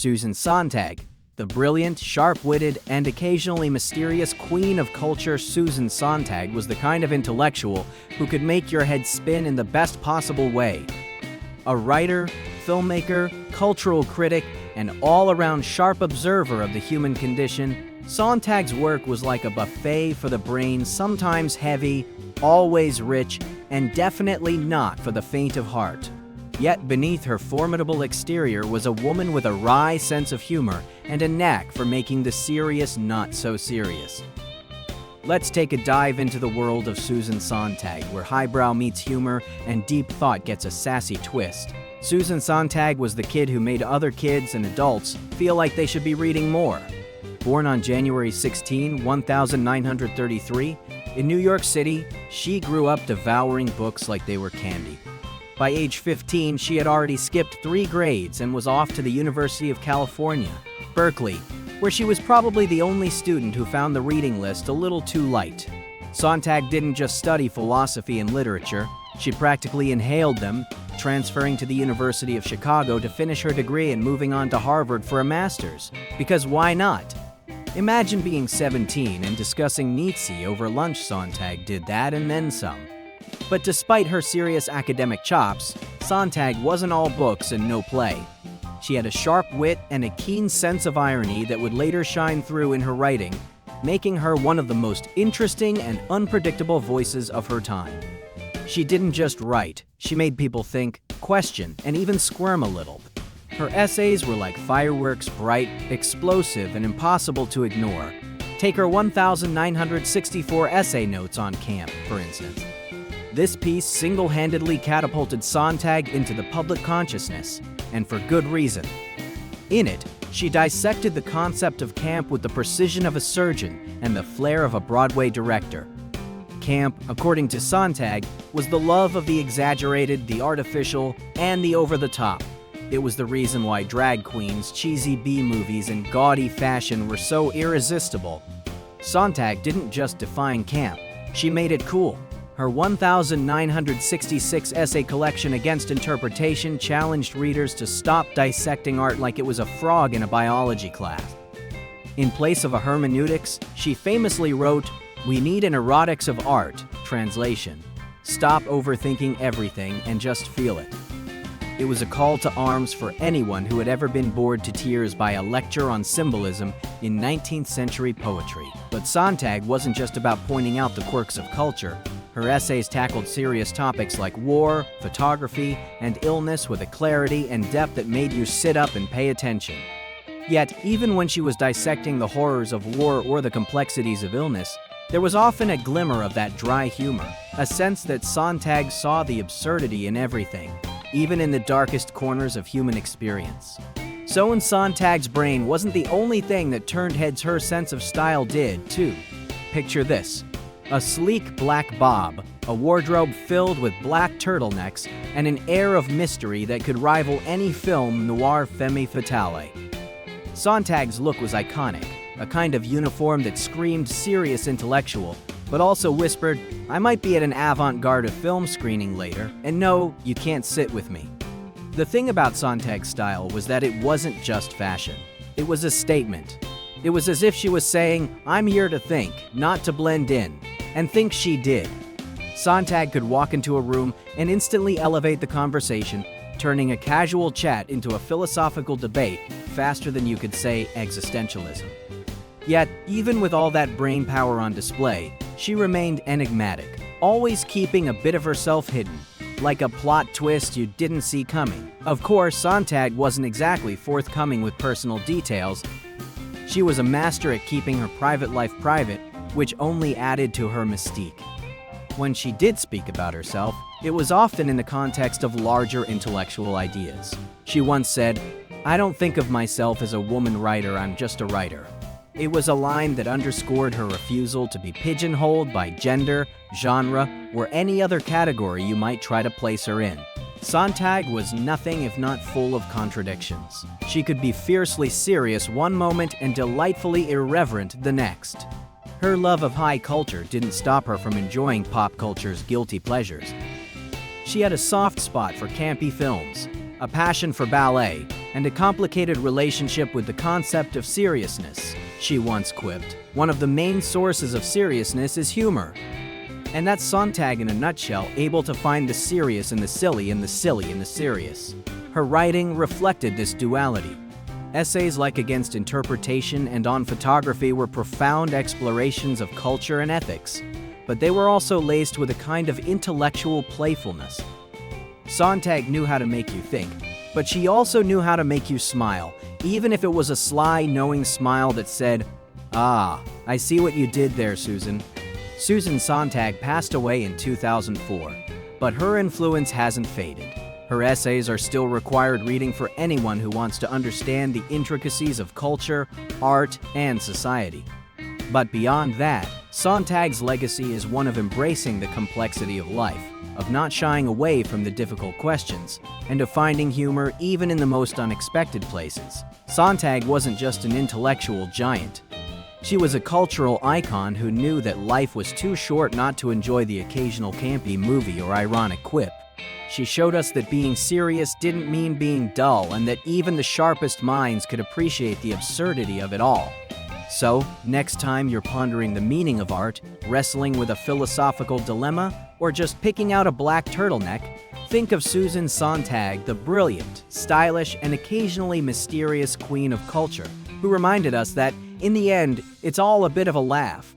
Susan Sontag. The brilliant, sharp-witted, and occasionally mysterious queen of culture Susan Sontag was the kind of intellectual who could make your head spin in the best possible way. A writer, filmmaker, cultural critic, and all-around sharp observer of the human condition, Sontag's work was like a buffet for the brain, sometimes heavy, always rich, and definitely not for the faint of heart. Yet beneath her formidable exterior was a woman with a wry sense of humor and a knack for making the serious not so serious. Let's take a dive into the world of Susan Sontag, where highbrow meets humor and deep thought gets a sassy twist. Susan Sontag was the kid who made other kids and adults feel like they should be reading more. Born on January 16, 1933, in New York City, she grew up devouring books like they were candy. By age 15, she had already skipped 3 grades and was off to the University of California, Berkeley, where she was probably the only student who found the reading list a little too light. Sontag didn't just study philosophy and literature, she practically inhaled them, transferring to the University of Chicago to finish her degree and moving on to Harvard for a master's. Because why not? Imagine being 17 and discussing Nietzsche over lunch. Sontag did that and then some. But despite her serious academic chops, Sontag wasn't all books and no play. She had a sharp wit and a keen sense of irony that would later shine through in her writing, making her one of the most interesting and unpredictable voices of her time. She didn't just write, she made people think, question, and even squirm a little. Her essays were like fireworks, bright, explosive, and impossible to ignore. Take her 1,964 essay notes on camp, for instance. This piece single-handedly catapulted Sontag into the public consciousness, and for good reason. In it, she dissected the concept of camp with the precision of a surgeon and the flair of a Broadway director. Camp, according to Sontag, was the love of the exaggerated, the artificial, and the over-the-top. It was the reason why drag queens, cheesy B-movies, and gaudy fashion were so irresistible. Sontag didn't just define camp, she made it cool. Her 1,966 essay collection Against Interpretation challenged readers to stop dissecting art like it was a frog in a biology class. In place of a hermeneutics, she famously wrote, "We need an erotics of art," translation. Stop overthinking everything and just feel it. It was a call to arms for anyone who had ever been bored to tears by a lecture on symbolism in 19th century poetry. But Sontag wasn't just about pointing out the quirks of culture. Her essays tackled serious topics like war, photography, and illness with a clarity and depth that made you sit up and pay attention. Yet, even when she was dissecting the horrors of war or the complexities of illness, there was often a glimmer of that dry humor, a sense that Sontag saw the absurdity in everything, even in the darkest corners of human experience. So in Sontag's brain wasn't the only thing that turned heads. Her sense of style did, too. Picture this. A sleek black bob, a wardrobe filled with black turtlenecks, and an air of mystery that could rival any film noir femme fatale. Sontag's look was iconic, a kind of uniform that screamed serious intellectual, but also whispered, "I might be at an avant-garde film screening later, and no, you can't sit with me." The thing about Sontag's style was that it wasn't just fashion. It was a statement. It was as if she was saying, "I'm here to think, not to blend in," and think she did. Sontag could walk into a room and instantly elevate the conversation, turning a casual chat into a philosophical debate faster than you could say existentialism. Yet, even with all that brain power on display, she remained enigmatic, always keeping a bit of herself hidden, like a plot twist you didn't see coming. Of course, Sontag wasn't exactly forthcoming with personal details. She was a master at keeping her private life private, which only added to her mystique. When she did speak about herself, it was often in the context of larger intellectual ideas. She once said, "I don't think of myself as a woman writer, I'm just a writer." It was a line that underscored her refusal to be pigeonholed by gender, genre, or any other category you might try to place her in. Sontag was nothing if not full of contradictions. She could be fiercely serious one moment and delightfully irreverent the next. Her love of high culture didn't stop her from enjoying pop culture's guilty pleasures. She had a soft spot for campy films, a passion for ballet, and a complicated relationship with the concept of seriousness. She once quipped, "One of the main sources of seriousness is humor." And that's Sontag in a nutshell, able to find the serious in the silly and the silly in the serious. Her writing reflected this duality. Essays like Against Interpretation and On Photography were profound explorations of culture and ethics, but they were also laced with a kind of intellectual playfulness. Sontag knew how to make you think, but she also knew how to make you smile, even if it was a sly, knowing smile that said, "Ah, I see what you did there, Susan." Susan Sontag passed away in 2004, but her influence hasn't faded. Her essays are still required reading for anyone who wants to understand the intricacies of culture, art, and society. But beyond that, Sontag's legacy is one of embracing the complexity of life, of not shying away from the difficult questions, and of finding humor even in the most unexpected places. Sontag wasn't just an intellectual giant. She was a cultural icon who knew that life was too short not to enjoy the occasional campy movie or ironic quip. She showed us that being serious didn't mean being dull, and that even the sharpest minds could appreciate the absurdity of it all. So, next time you're pondering the meaning of art, wrestling with a philosophical dilemma, or just picking out a black turtleneck, think of Susan Sontag, the brilliant, stylish, and occasionally mysterious queen of culture, who reminded us that, in the end, it's all a bit of a laugh.